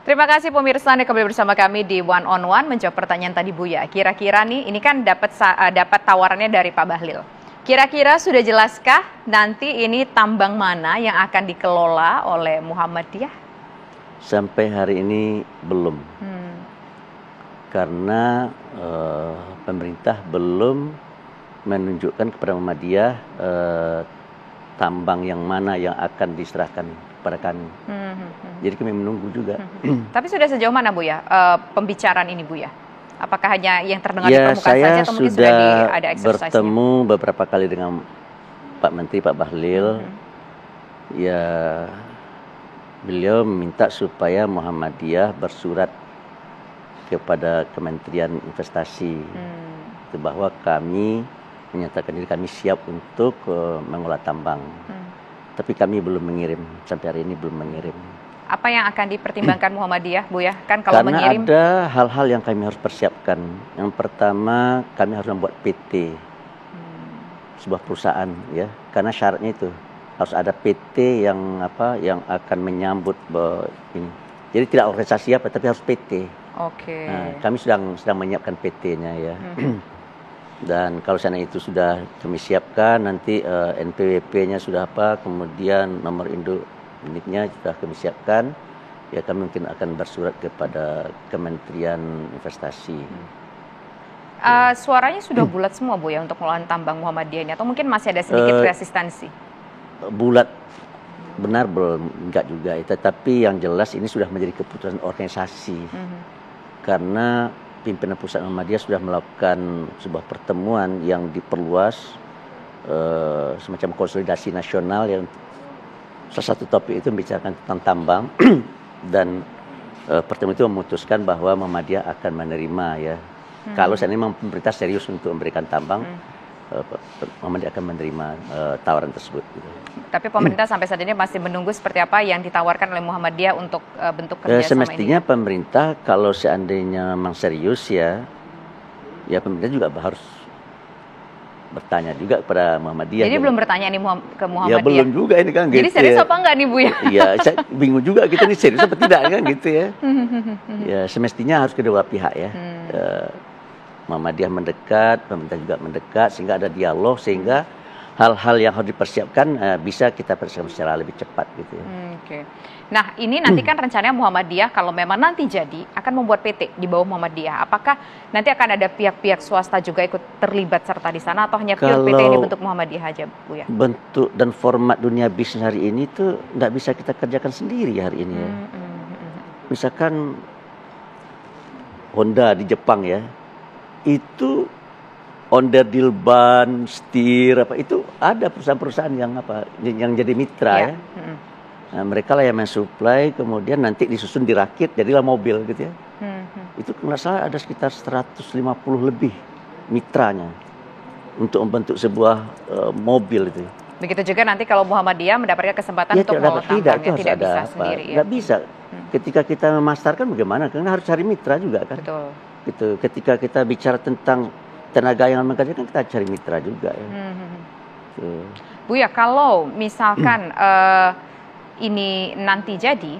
Terima kasih pemirsa, Anda kembali bersama kami di One on One menjawab pertanyaan tadi Buya. Kira-kira nih, ini kan dapat tawarannya dari Pak Bahlil. Kira-kira sudah jelaskah nanti ini tambang mana yang akan dikelola oleh Muhammadiyah? Sampai hari ini belum. Karena pemerintah belum menunjukkan kepada Muhammadiyah tambang yang mana yang akan diserahkan kepada kami. Jadi kami menunggu juga. Tapi sudah sejauh mana Buya pembicaraan ini Buya? Apakah hanya yang terdengar di permukaan saja atau mungkin sudah ada exercise-nya? Saya bertemu beberapa kali dengan Pak Menteri, Pak Bahlil. Ya, beliau meminta supaya Muhammadiyah bersurat kepada Kementerian Investasi bahwa kami menyatakan diri kami siap untuk mengolah tambang. Tapi kami belum mengirim, sampai hari ini belum mengirim. Apa yang akan dipertimbangkan Muhammadiyah, Buya? Kan kalau karena mengirim ada hal-hal yang kami harus persiapkan. Yang pertama, kami harus membuat PT, sebuah perusahaan, ya. Karena syaratnya itu harus ada PT yang akan menyambut ini. Jadi tidak organisasi apa, tapi harus PT. Oke. Nah, kami sedang menyiapkan PT-nya, ya. Dan kalau sana itu sudah kami siapkan, nanti NPWP-nya sudah apa, kemudian nomor induk unitnya sudah kami siapkan, ya kami mungkin akan bersurat kepada Kementerian Investasi. Suaranya sudah bulat semua Bu ya untuk pengelolaan tambang Muhammadiyah ini, atau mungkin masih ada sedikit resistensi? Bulat benar belum, enggak juga, tetapi yang jelas ini sudah menjadi keputusan organisasi. Karena pimpinan pusat Muhammadiyah sudah melakukan sebuah pertemuan yang diperluas, semacam konsolidasi nasional, yang salah satu topik itu membicarakan tentang tambang dan pertemuan itu memutuskan bahwa Muhammadiyah akan menerima, ya. Kalau saat ini pemerintah serius untuk memberikan tambang, Muhammadiyah akan menerima tawaran tersebut. Gitu. Tapi pemerintah sampai saat ini masih menunggu seperti apa yang ditawarkan oleh Muhammadiyah untuk bentuk kerjasama semestinya ini. Pemerintah kalau seandainya memang serius, ya pemerintah juga harus bertanya juga kepada Muhammadiyah. Jadi belum bertanya nih ke Muhammadiyah? Ya belum juga ini kan. Jadi gitu, serius apa enggak nih Bu ya? Iya, saya bingung juga kita ini serius apa tidak kan gitu ya. Ya semestinya harus kedua pihak, ya. Muhammadiyah mendekat, pemerintah juga mendekat, sehingga ada dialog, sehingga hal-hal yang harus dipersiapkan bisa kita persiapkan secara lebih cepat gitu ya. Oke. Nah ini nanti kan rencananya Muhammadiyah kalau memang nanti jadi akan membuat PT di bawah Muhammadiyah. Apakah nanti akan ada pihak-pihak swasta juga ikut terlibat serta di sana, atau hanya pure PT ini bentuk Muhammadiyah aja Bu ya? Bentuk dan format dunia bisnis hari ini tuh nggak bisa kita kerjakan sendiri hari ini, ya. Misalkan Honda di Jepang, ya, itu onderdil ban, setir, itu ada perusahaan-perusahaan yang jadi mitra, ya. Nah, mereka lah yang mensuplai, kemudian nanti disusun dirakit jadilah mobil gitu ya. Itu nggak salah ada sekitar 150 lebih mitranya untuk membentuk sebuah mobil itu. Begitu juga nanti kalau Muhammadiyah mendapatkan kesempatan untuk mengelola tambangnya, tidak bisa sendiri. Nggak bisa. Ketika kita memasarkan bagaimana? Karena harus cari mitra juga kan. Betul. Gitu. Ketika kita bicara tentang tenaga yang mengerjakan, kita cari mitra juga, ya. Bu ya, kalau misalkan ini nanti jadi,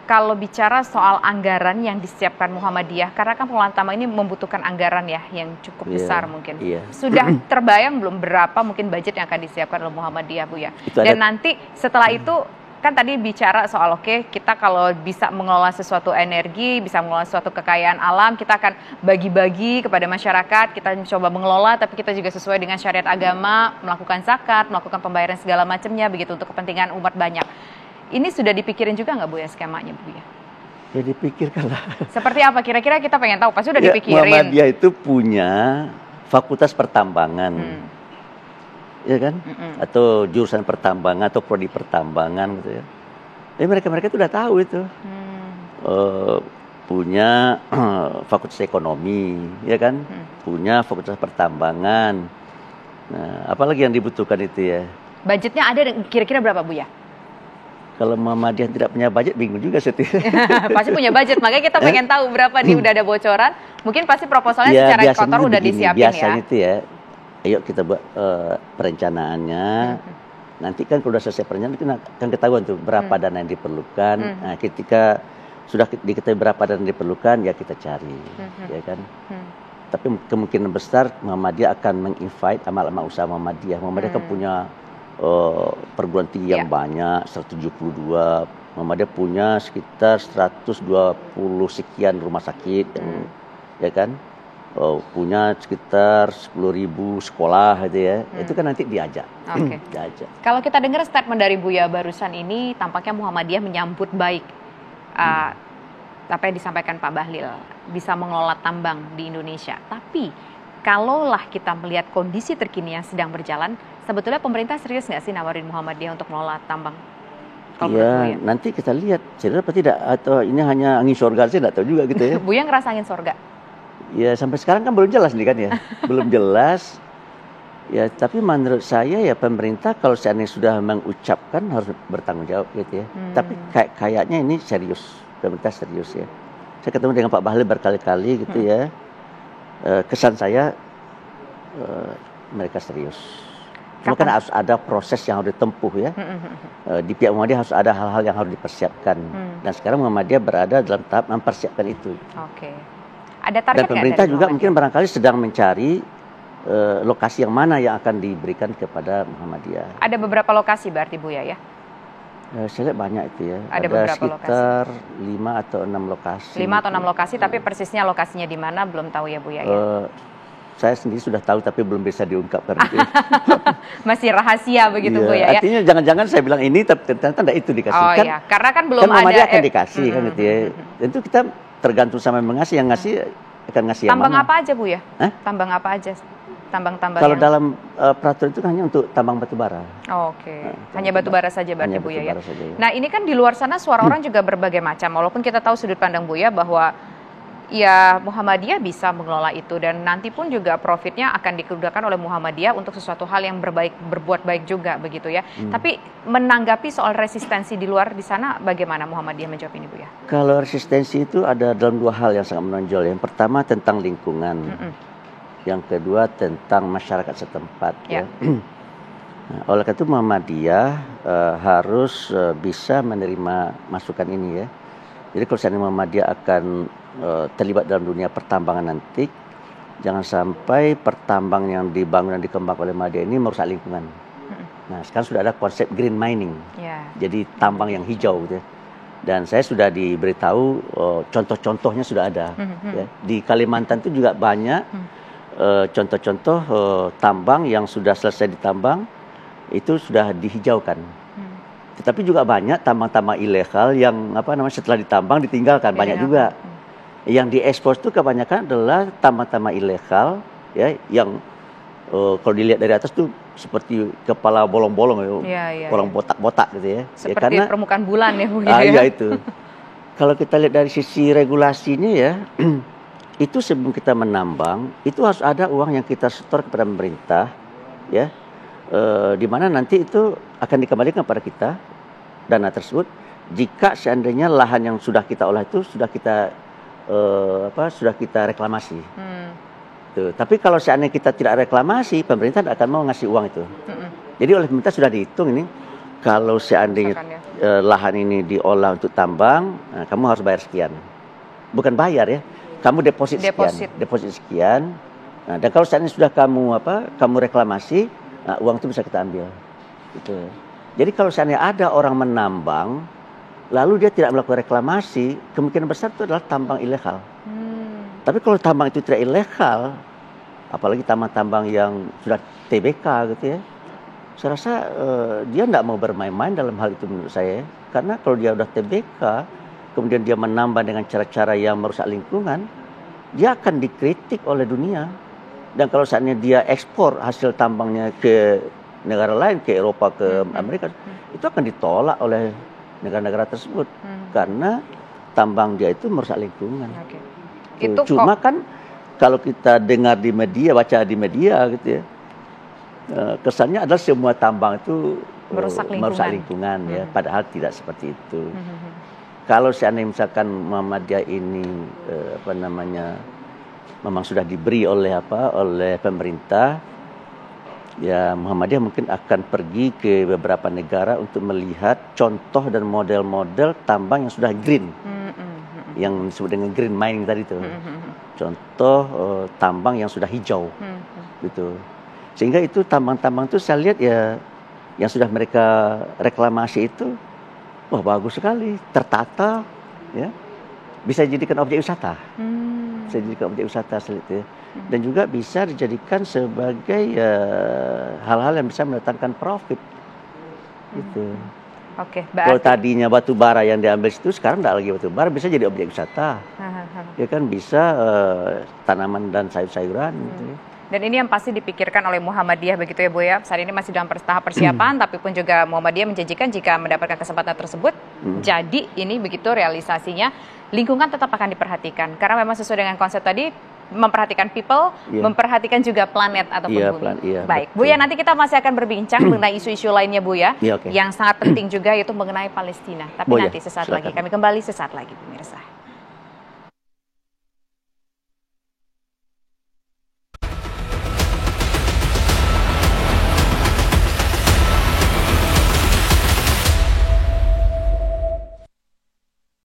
kalau bicara soal anggaran yang disiapkan Muhammadiyah, karena kan pengelolaan tambang ini membutuhkan anggaran ya yang cukup besar mungkin. Sudah terbayang belum berapa mungkin budget yang akan disiapkan oleh Muhammadiyah Bu ya? Dan nanti setelah itu kan tadi bicara soal kita kalau bisa mengelola sesuatu energi, bisa mengelola suatu kekayaan alam, kita akan bagi-bagi kepada masyarakat, kita mencoba mengelola, tapi kita juga sesuai dengan syariat agama, melakukan zakat, melakukan pembayaran segala macamnya, begitu untuk kepentingan umat banyak. Ini sudah dipikirin juga nggak Bu ya skemanya Bu ya? Ya dipikirkan lah. Seperti apa kira-kira, kita pengen tahu, pasti udah dipikirin. Muhammadiyah itu punya fakultas pertambangan. Ya kan, atau jurusan pertambangan atau prodi pertambangan gitu ya. Mereka itu udah tahu itu. Punya fakultas ekonomi, ya kan, punya fakultas pertambangan. Nah, apalagi yang dibutuhkan itu ya. Budgetnya ada kira-kira berapa Bu ya? Kalau Muhammadiyah tidak punya budget, bingung juga sih. Pasti punya budget, makanya kita pengen tahu berapa nih, udah ada bocoran. Mungkin pasti proposalnya secara kotor udah disiapin biasanya itu ya. Ayo kita buat perencanaannya, nanti kan kalau sudah selesai perencanaan kan ketahuan tuh berapa dana yang diperlukan. Nah, ketika sudah diketahui berapa dana yang diperlukan, ya kita cari, ya kan. Tapi kemungkinan besar Muhammadiyah akan menginvite amal-amal usaha Muhammadiyah. Muhammadiyah kan punya perguruan tinggi yang banyak, 172. Muhammadiyah punya sekitar 120 sekian rumah sakit, ya kan. Punya sekitar 10.000 sekolah gitu ya. Itu kan nanti diajak. Diajak. Kalau kita dengar statement dari Buya barusan ini, tampaknya Muhammadiyah menyambut baik apa yang disampaikan Pak Bahlil, bisa mengelola tambang di Indonesia. Tapi kalaulah kita melihat kondisi terkini yang sedang berjalan, sebetulnya pemerintah serius nggak sih nawarin Muhammadiyah untuk mengelola tambang? Iya, nanti kita lihat serius apa tidak, atau ini hanya angin surga, saya nggak tahu juga gitu ya. Buya ngerasa angin surga? Ya sampai sekarang kan belum jelas nih kan ya, belum jelas. Ya tapi menurut saya ya pemerintah kalau seandainya sudah mengucapkan harus bertanggung jawab gitu ya. Tapi kayaknya ini serius, pemerintah serius ya. Saya ketemu dengan Pak Bahlil berkali-kali gitu ya. Kesan saya mereka serius. Cuma kan harus ada proses yang harus ditempuh ya. Di pihak Muhammadiyah harus ada hal-hal yang harus dipersiapkan. Dan sekarang Muhammadiyah berada dalam tahap mempersiapkan itu. Ada target. Dan pemerintah juga mungkin barangkali sedang mencari lokasi yang mana yang akan diberikan kepada Muhammadiyah. Ada beberapa lokasi berarti Buya ya? Saya lihat banyak itu ya. Ada beberapa sekitar lokasi. 5 atau 6 lokasi. 5 atau 6 lokasi, tapi persisnya lokasinya di mana belum tahu ya Buya ya? Saya sendiri sudah tahu tapi belum bisa diungkapkan. Masih rahasia begitu Buya ya? Artinya jangan-jangan saya bilang ini tapi ternyata tidak itu dikasihkan. Iya, karena kan belum kan Muhammadiyah akan dikasih kan gitu ya. Tentu kita tergantung sama yang mengasih, yang ngasih akan ngasih yang mana. Tambang apa aja Bu ya? Tambang apa aja? Tambang-tambang kalau dalam peraturan itu hanya untuk tambang batu bara. Hanya batu bara saja berarti Buya ya. Nah ini kan di luar sana suara orang juga berbagai macam. Walaupun kita tahu sudut pandang Buya bahwa ya Muhammadiyah bisa mengelola itu dan nanti pun juga profitnya akan digunakan oleh Muhammadiyah untuk sesuatu hal yang berbuat baik juga begitu ya. Tapi menanggapi soal resistensi di luar di sana, bagaimana Muhammadiyah menjawab ini Buya? Kalau resistensi itu ada dalam dua hal yang sangat menonjol. Yang pertama tentang lingkungan, yang kedua tentang masyarakat setempat. Ya. Nah, oleh karena itu Muhammadiyah harus bisa menerima masukan ini ya. Jadi kalau seandainya Muhammadiyah akan terlibat dalam dunia pertambangan nanti, jangan sampai pertambang yang dibangun dan dikembangkan oleh Muhammadiyah ini merusak lingkungan. Nah sekarang sudah ada konsep green mining, jadi tambang yang hijau gitu ya. Dan saya sudah diberitahu contoh-contohnya sudah ada. Ya. Di Kalimantan itu juga banyak contoh-contoh tambang yang sudah selesai ditambang itu sudah dihijaukan. Tetapi juga banyak tambang-tambang ilegal yang setelah ditambang ditinggalkan, banyak juga. Yang diekspos itu kebanyakan adalah tambang-tambang ilegal ya, yang kalau dilihat dari atas tuh seperti kepala bolong-bolong ya, orang botak-botak gitu ya. Seperti ya, karena permukaan bulan ya Bu. Iya itu. Kalau kita lihat dari sisi regulasinya ya, itu sebelum kita menambang itu harus ada uang yang kita setor kepada pemerintah ya, di mana nanti itu akan dikembalikan kepada kita dana tersebut jika seandainya lahan yang sudah kita olah itu sudah kita reklamasi. Tuh. Tapi kalau seandainya kita tidak reklamasi, pemerintah tidak akan mau ngasih uang itu. Jadi oleh pemerintah sudah dihitung ini, kalau seandainya lahan ini diolah untuk tambang, kamu harus bayar sekian. Bukan bayar ya, kamu deposit sekian. Nah, dan kalau seandainya sudah kamu reklamasi, uang itu bisa kita ambil. Gitu. Jadi kalau seandainya ada orang menambang, lalu dia tidak melakukan reklamasi, kemungkinan besar itu adalah tambang ilegal. Tapi kalau tambang itu tidak ilegal, apalagi tambang-tambang yang sudah TBK gitu ya, saya rasa dia tidak mau bermain-main dalam hal itu menurut saya. Karena kalau dia sudah TBK, kemudian dia menambang dengan cara-cara yang merusak lingkungan, dia akan dikritik oleh dunia. Dan kalau saatnya dia ekspor hasil tambangnya ke negara lain, ke Eropa, ke Amerika, itu akan ditolak oleh negara-negara tersebut. Karena tambang dia itu merusak lingkungan. Itu cuma kan kalau kita dengar di media, baca di media gitu ya, kesannya adalah semua tambang itu merusak lingkungan ya, padahal tidak seperti itu. Kalau seandainya misalkan Muhammadiyah ini memang sudah diberi oleh pemerintah, ya Muhammadiyah mungkin akan pergi ke beberapa negara untuk melihat contoh dan model-model tambang yang sudah green, yang disebut dengan green mining tadi itu, contoh tambang yang sudah hijau, gitu. Sehingga itu tambang-tambang itu saya lihat ya, yang sudah mereka reklamasi itu, wah bagus sekali, tertata, ya, bisa dijadikan objek wisata, bisa dijadikan objek wisata ya. Dan juga bisa dijadikan sebagai hal-hal yang bisa mendatangkan profit, gitu. Oke, kalau tadinya batu bara yang diambil itu, sekarang tidak lagi batu bara, bisa jadi objek wisata, ya kan, bisa tanaman dan sayur-sayuran, gitu. Dan ini yang pasti dipikirkan oleh Muhammadiyah begitu ya Bu ya. Saat ini masih dalam tahap persiapan, tapi pun juga Muhammadiyah menjanjikan jika mendapatkan kesempatan tersebut, jadi ini begitu realisasinya, lingkungan tetap akan diperhatikan. Karena memang sesuai dengan konsep tadi, memperhatikan people, memperhatikan juga planet ataupun bumi. Baik, Bu ya, nanti kita masih akan berbincang mengenai isu-isu lainnya Bu ya, yang sangat penting juga yaitu mengenai Palestina. Tapi nanti sesaat lagi, kami kembali sesaat lagi pemirsa.